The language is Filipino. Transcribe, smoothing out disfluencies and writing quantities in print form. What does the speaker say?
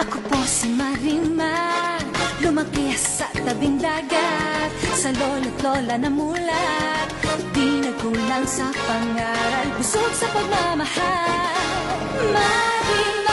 Ako po si Marimar, lumaki sa tabing dagat, sa lolo't lola na mulat, di nagkulang sa pangaral, busog sa pagmamahal. Marimar